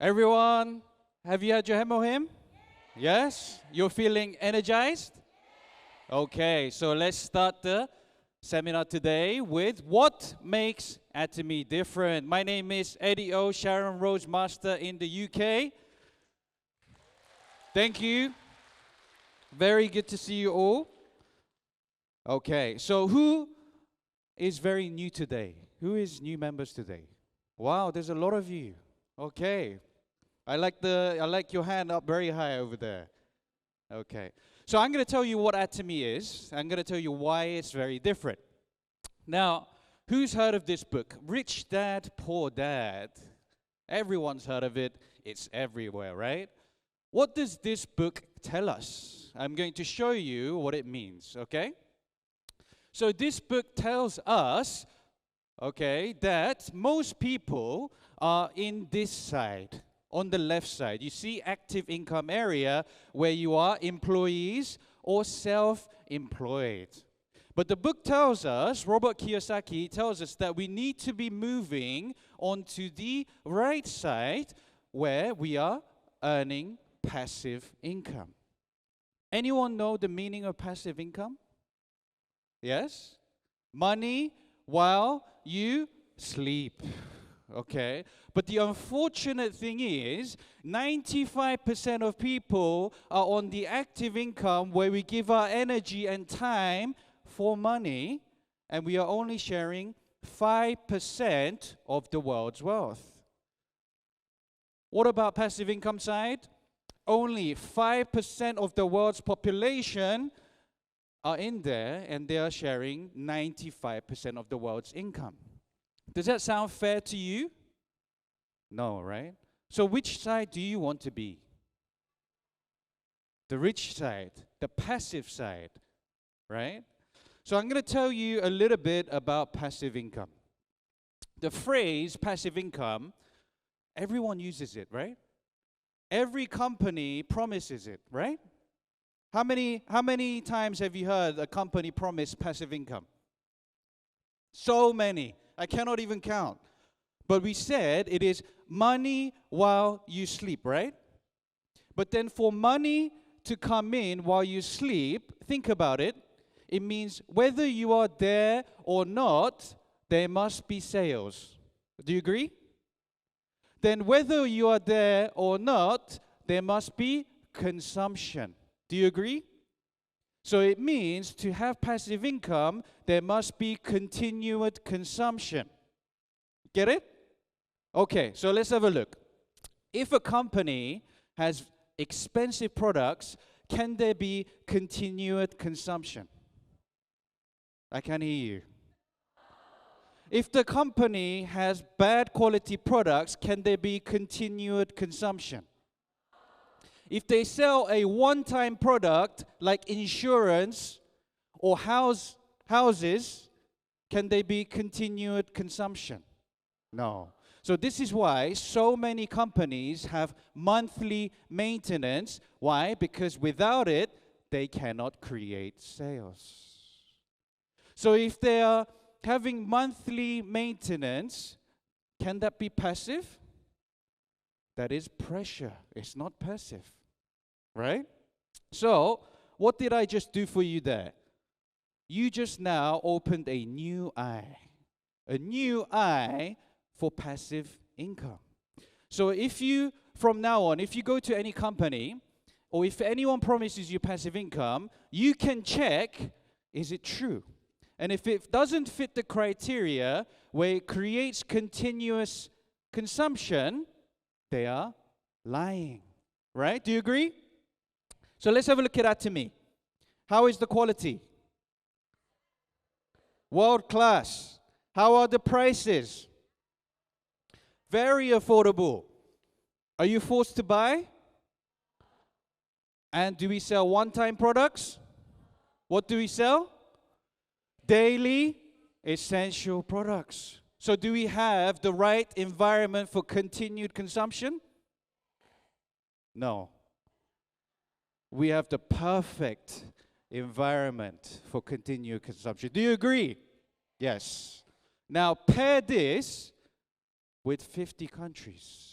Everyone, have you had your Hemo hymn? Yes? You're feeling energized? Okay, so let's start the seminar today with what makes Atomy different. My name is Eddie O, Sharon Rose Master in the UK. Thank you. Very good to see you all. Okay, so who is very new today? Who is new members today? Wow, there's a lot of you. Okay. I like your hand up very high over there. Okay. So I'm going to tell you what Atomy is. I'm going to tell you why it's very different. Now, who's heard of this book? Rich Dad, Poor Dad. Everyone's heard of it. It's everywhere, right? What does this book tell us? I'm going to show you what it means, okay? So this book tells us, okay, that most people are in this side. On the left side, you see active income area where you are employees or self-employed. But the book tells us, Robert Kiyosaki tells us that we need to be moving onto the right side where we are earning passive income. Anyone know the meaning of passive income? Yes? Money while you sleep. Okay, but the unfortunate thing is 95% of people are on the active income where we give our energy and time for money, and we are only sharing 5% of the world's wealth. What about passive income side? Only 5% of the world's population are in there, and they are sharing 95% of the world's income. Does that sound fair to you? No, right? So which side do you want to be? The rich side, the passive side, right? So I'm going to tell you a little bit about passive income. The phrase passive income, everyone uses it, right? Every company promises it, right? How many times have you heard a company promise passive income? So many. I cannot even count. But we said it is money while you sleep, right? But then for money to come in while you sleep, think about it. It means whether you are there or not, there must be sales. Do you agree? Then whether you are there or not, there must be consumption. Do you agree? So it means to have passive income, there must be continued consumption. Get it? Okay, so let's have a look. If a company has expensive products, can there be continued consumption? I can hear you. If the company has bad quality products, can there be continued consumption? If they sell a one-time product like insurance or houses, can they be continued consumption? No. So this is why so many companies have monthly maintenance. Why? Because without it, they cannot create sales. So if they are having monthly maintenance, can that be passive? That is pressure. It's not passive, right? So, what did I just do for you there? You just now opened a new eye for passive income. So if you, from now on, if you go to any company, or if anyone promises you passive income, you can check, is it true? And if it doesn't fit the criteria where it creates continuous consumption, they are lying, right? Do you agree? So let's have a look at Atomy. How is the quality? World class. How are the prices? Very affordable. Are you forced to buy? And do we sell one-time products? What do we sell? Daily essential products. So do we have the right environment for continued consumption? No. We have the perfect environment for continued consumption. Do you agree? Yes. Now pair this with 50 countries.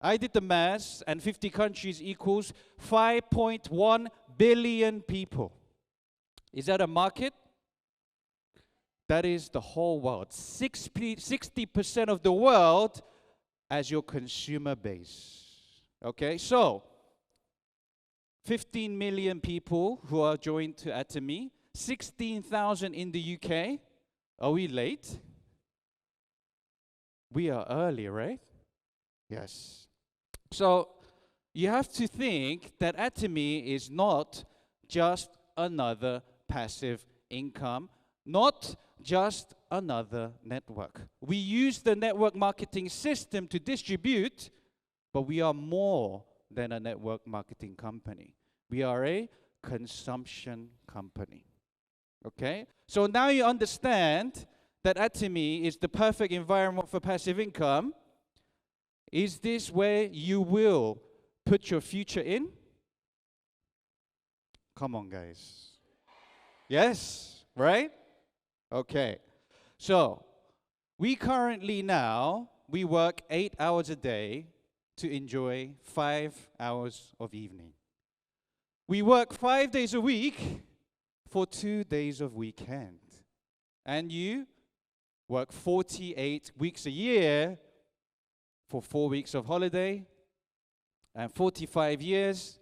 I did the maths, and 50 countries equals 5.1 billion people. Is that a market? That is the whole world. 60% of the world as your consumer base. Okay, so 15 million people who are joined to Atomy, 16,000 in the UK. Are we late? We are early, right? Yes. So you have to think that Atomy is not just another passive income, not just another network. We use the network marketing system to distribute, but we are more than a network marketing company. We are a consumption company. Okay? So now you understand that Atomy is the perfect environment for passive income. Is this where you will put your future in? Come on, guys. Yes, right? Okay. So, we currently now, we work 8 hours a day to enjoy 5 hours of evening. We work 5 days a week for 2 days of weekend. And you work 48 weeks a year for 4 weeks of holiday, and 45 years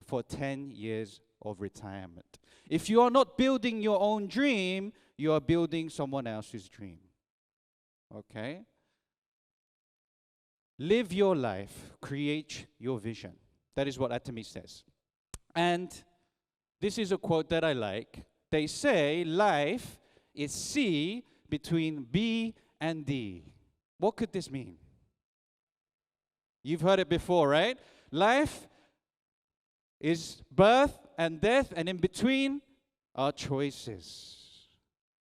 for 10 years of retirement. If you are not building your own dream, you are building someone else's dream. Okay? Live your life, create your vision. That is what Atomy says. And this is a quote that I like. They say life is C between B and D. What could this mean? You've heard it before, right? Life is birth and death, and in between are choices,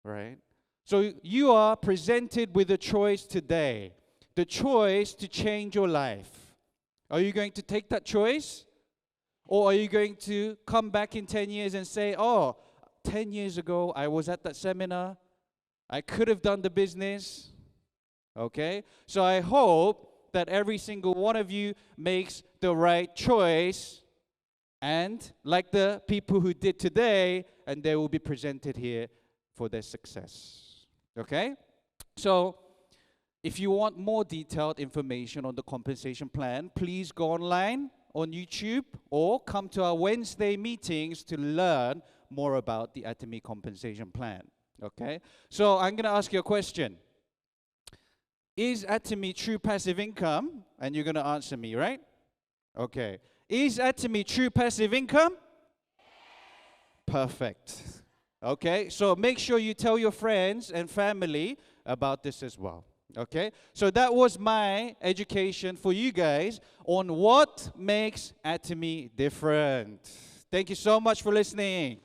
right? So you are presented with a choice today, the choice to change your life. Are you going to take that choice? Or are you going to come back in 10 years and say, oh, 10 years ago I was at that seminar, I could have done the business, okay? So I hope that every single one of you makes the right choice, and like the people who did today, and they will be presented here for their success. Okay? So, if you want more detailed information on the compensation plan, please go online on YouTube or come to our Wednesday meetings to learn more about the Atomy compensation plan. Okay? So, I'm going to ask you a question. Is Atomy true passive income? And you're going to answer me, right? Okay. Is Atomy true passive income? Perfect. Okay, so make sure you tell your friends and family about this as well. Okay, so that was my education for you guys on what makes Atomy different. Thank you so much for listening.